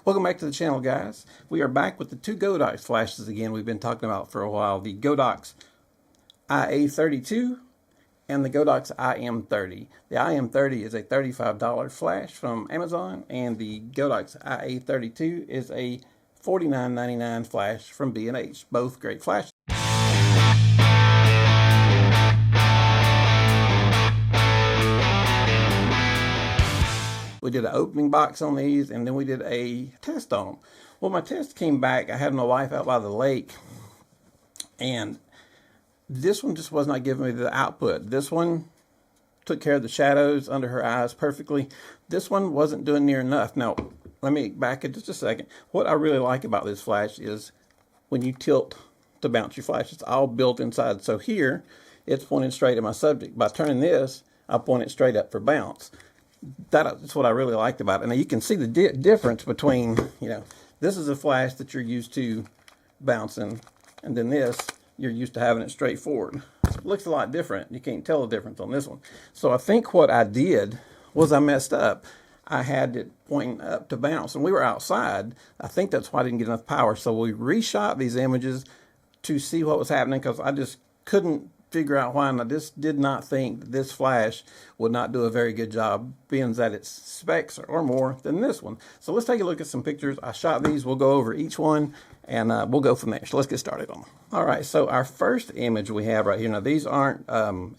Welcome back to the channel, guys. We are back with the two Godox flashes again we've been talking about for a while. The Godox IA32 and the Godox IM30. The IM30 is a $35 flash from Amazon, and the Godox IA32 is a $49.99 flash from B&H. Both great flashes. We did an opening box on these, and then we did a test on them. Well, my test came back. I had my wife out by the lake, and this one just was not giving me the output. This one took care of the shadows under her eyes perfectly. This one wasn't doing near enough. Now, let me back it just a second. What I really like about this flash is when you tilt to bounce your flash, it's all built inside. So here, it's pointing straight at my subject. By turning this, I point it straight up for bounce. That's what I really liked about it. Now you can see the difference between, this is a flash that you're used to bouncing, and then this, you're used to having it straight forward. It looks a lot different. You can't tell the difference on this one. So I think what I did was I messed up. I had it pointing up to bounce, and we were outside. I think that's why I didn't get enough power. So we reshot these images to see what was happening, because I just couldn't figure out why, and I just did not think that this flash would not do a very good job, being that its specs are more than this one. So let's take a look at some pictures. I shot these. We'll go over each one, and we'll go from there. So let's get started on them. All right, so our first image we have right here. Now, these aren't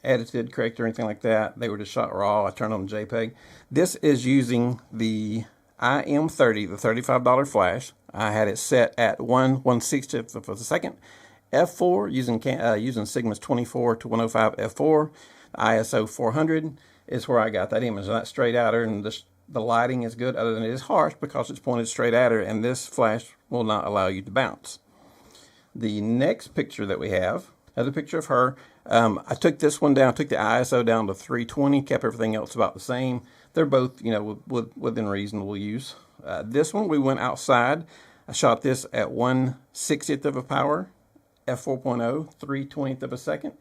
edited, correct, or anything like that. They were just shot raw. I turned on JPEG. This is using the IM30, the $35 flash. I had it set at 1/160th of a second. F4 using Sigma's 24 to 105 F4. ISO 400 is where I got that image. That's straight at her, and the lighting is good, other than it is harsh because it's pointed straight at her, and this flash will not allow you to bounce. The next picture that we have, another picture of her. I took this one down, took the ISO down to 320, kept everything else about the same. They're both, within reasonable use. This one, we went outside. I shot this at 1/60th of a power. F4.0, 3/20th of a second,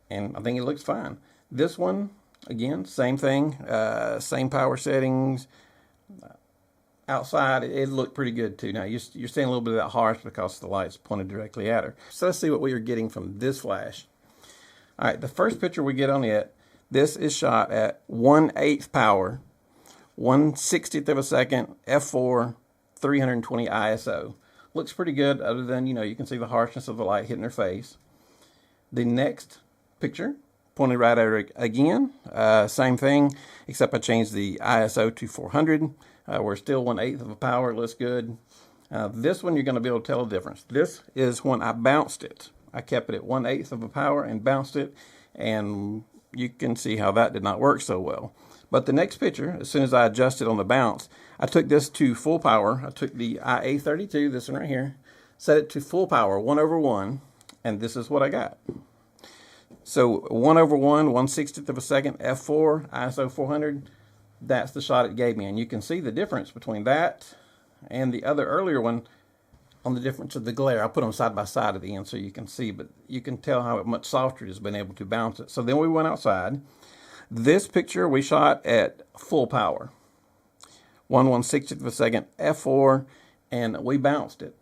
and I think it looks fine. This one, again, same thing, same power settings. Outside, it looked pretty good too. Now, you're seeing a little bit of that harsh because the light's pointed directly at her. So let's see what we are getting from this flash. All right, the first picture we get on it, this is shot at 1/8 power, 1/60th of a second, F4, 320 ISO. Looks pretty good, other than, you can see the harshness of the light hitting her face. The next picture, pointed right at her again. Same thing, except I changed the ISO to 400. We're still 1/8 of a power, looks good. This one, you're going to be able to tell the difference. This is when I bounced it. I kept it at 1/8 of a power and bounced it, and you can see how that did not work so well. But the next picture, as soon as I adjusted on the bounce, I took this to full power. I took the IA32, this one right here, set it to full power, 1/1, and this is what I got. So 1/1, 1/60th of a second, F4, ISO 400, that's the shot it gave me. And you can see the difference between that and the other earlier one on the difference of the glare. I put them side by side at the end so you can see, but you can tell how much softer it has been able to bounce it. So then we went outside. This picture we shot at full power, 1/160th of a second, F4, and we bounced it.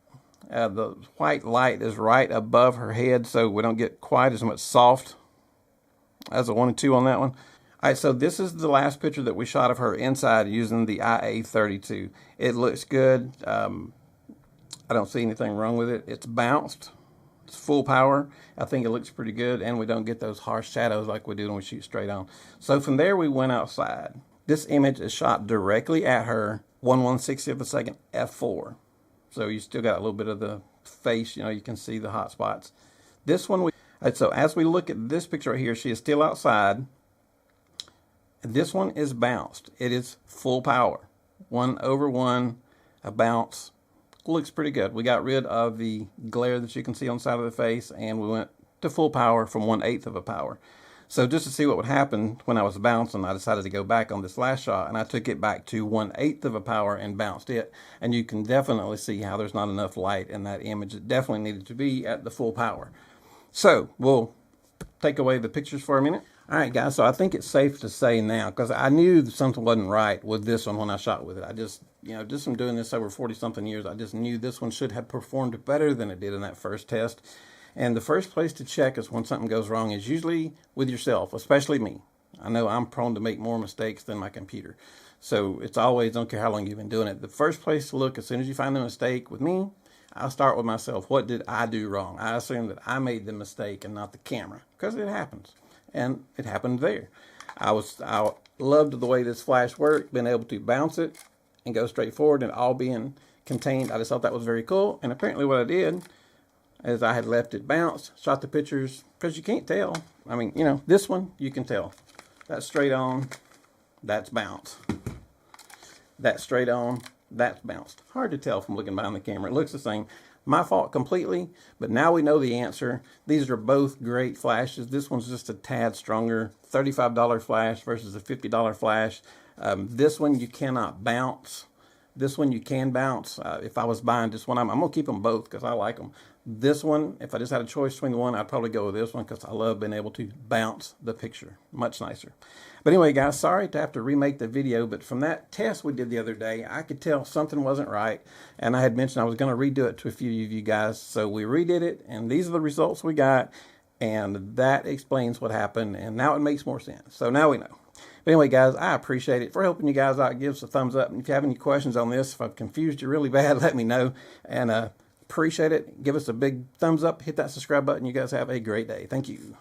The white light is right above her head, so we don't get quite as much soft as I wanted to on that one. All right, so this is the last picture that we shot of her inside using the IA32. It looks good. I don't see anything wrong with it. It's bounced. It's full power. I think it looks pretty good, and we don't get those harsh shadows like we do when we shoot straight on. So from there, we went outside. This image is shot directly at her, 1/160th of a second, F4. So you still got a little bit of the face, you can see the hot spots. This one, so as we look at this picture right here, she is still outside. This one is bounced. It is full power, 1/1, a bounce. Looks pretty good. We got rid of the glare that you can see on the side of the face, and we went to full power from 1/8 of a power. So just to see what would happen when I was bouncing, I decided to go back on this last shot, and I took it back to 1/8 of a power and bounced it. And you can definitely see how there's not enough light in that image. It definitely needed to be at the full power. So we'll take away the pictures for a minute. All right, guys, so I think it's safe to say now, because I knew something wasn't right with this one when I shot with it. I just, just from doing this over 40-something years, I just knew this one should have performed better than it did in that first test. And the first place to check is when something goes wrong is usually with yourself, especially me. I know I'm prone to make more mistakes than my computer. So it's always, don't care how long you've been doing it, the first place to look as soon as you find the mistake with me, I'll start with myself. What did I do wrong? I assume that I made the mistake and not the camera, because it happens. And it happened there. I loved the way this flash worked, being able to bounce it and go straight forward and all being contained. I just thought that was very cool. And apparently what I did is I had left it bounce, shot the pictures, because you can't tell. I mean, this one, you can tell. That's straight on, that's bounce. That's straight on, that's bounced. Hard to tell from looking behind the camera. It looks the same. My fault completely, but now we know the answer. These are both great flashes. This one's just a tad stronger. $35 flash versus a $50 flash. This one you cannot bounce. This one you can bounce. If I was buying just one, I'm going to keep them both because I like them. This one, if I just had a choice between the one, I'd probably go with this one because I love being able to bounce the picture. Much nicer. But anyway, guys, sorry to have to remake the video, but from that test we did the other day, I could tell something wasn't right, and I had mentioned I was going to redo it to a few of you guys, so we redid it, and these are the results we got, and that explains what happened, and now it makes more sense. So now we know. But anyway, guys, I appreciate it for helping you guys out. Give us a thumbs up, and if you have any questions on this, if I've confused you really bad, let me know, and appreciate it. Give us a big thumbs up, hit that subscribe button. You guys have a great day. Thank you.